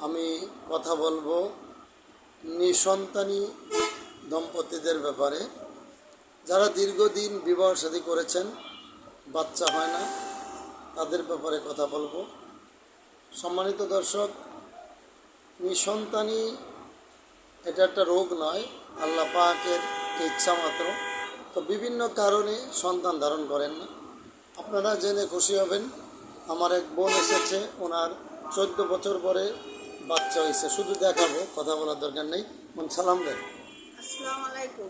আমি কথা বলবো নিঃসন্তানী দম্পতিদের ব্যাপারে, যারা দীর্ঘদিন বিবাহ শাদী করেছেন, বাচ্চা হয় না, তাদের ব্যাপারে কথা বলবো। সম্মানিত দর্শক, নিঃসন্তানী এটা একটা রোগ নয়, আল্লাহ পাকের ইচ্ছা মাত্র। তো বিভিন্ন কারণে সন্তান ধারণ করেন না। আপনারা জেনে খুশি হবেন, আমার এক বোন এসেছে, ওনার 14 বছর পরে বাচ্চা হয়েছে। শুধু দেখাবো, কথা বলার দরকার নেই। বোন সালাম দেন। আসসালামু আলাইকুম।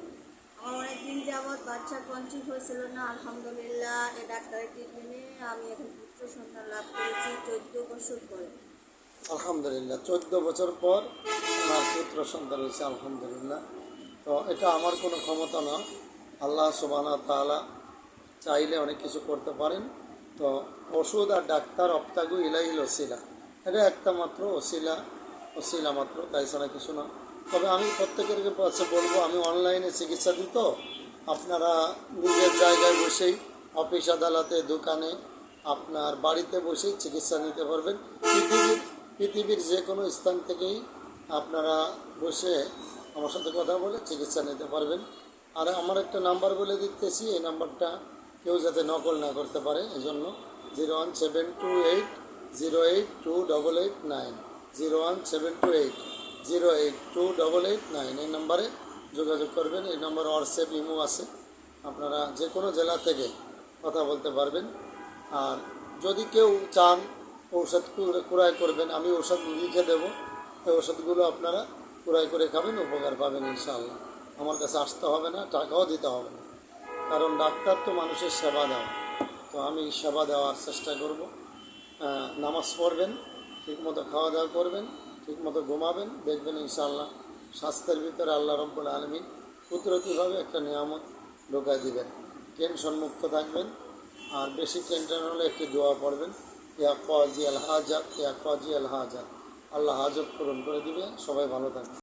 আমার অনেকদিন যাবৎ বাচ্চা কনসিভ হয়েছিল না, আলহামদুলিল্লাহ এই ডাক্তারের ট্রিটমেন্টে আমি এখন পুত্র সন্তান লাভ করেছি 14 বছর পরে। আলহামদুলিল্লাহ, 14 বছর পর আমার পুত্র সন্তান হয়েছে, আলহামদুলিল্লাহ। তো এটা আমার কোনো ক্ষমতা না, আল্লাহ সুবহানাহু ওয়া তাআলা চাইলে অনেক কিছু করতে পারেন। তো ওষুধ আর ডাক্তার অপ্তাগু ইলাইহিল ওসিলা, এটা একটা মাত্র ওসিলা মাত্র, তাই ছাড়া কিছু না। তবে আমি প্রত্যেকের কাছে বলবো, আমি অনলাইনে চিকিৎসা দিই, তো আপনারা নিজের জায়গায় বসেই, অফিস আদালতে, দোকানে, আপনার বাড়িতে বসেই চিকিৎসা নিতে পারবেন। পৃথিবীর যে কোনো স্থান থেকেই আপনারা বসে আমার সাথে কথা বলে চিকিৎসা নিতে পারবেন। আর আমার একটা নাম্বার বলে দিতেছি, এই নাম্বারটা কেউ যাতে নকল না করতে পারে, এই জন্য 01728082889, 01728082889 এই নাম্বারে যোগাযোগ করবেন। এই নাম্বার হোয়াটসঅ্যাপ, ইমো আছে, আপনারা যে কোনো জেলা থেকে কথা বলতে পারবেন। আর যদি কেউ চান ঔষধ ক্রয় করবেন, আমি ঔষধ লিখে দেবো, এই ওষুধগুলো আপনারা ক্রয় করে খাবেন, উপকার পাবেন ইনশাআল্লাহ। আমার কাছে আসতে হবে না, টাকাও দিতে হবে না, কারণ ডাক্তার তো মানুষের সেবা দেওয়া। তো আমি সেবা দেওয়ার চেষ্টা করব। নামাজ পড়বেন, ঠিকমতো খাওয়া দাওয়া করবেন, ঠিকমতো ঘুমাবেন, দেখবেন ইনশাআল্লাহ স্বাস্থ্যের ভিতরে আল্লাহ রাব্বুল আলামিন কুদরতিভাবে একটা নিয়ামত ঢোকায় দিবেন। টেনশন মুক্ত থাকবেন। আর বেশি টেনশন হলে একটি দোয়া পড়বেন, ইয়া কাজি আল হাজাত, ইয়া কাজি আল হাজাত, আল্লাহ হাজত পূরণ করে দিবে। সবাই ভালো থাকবে।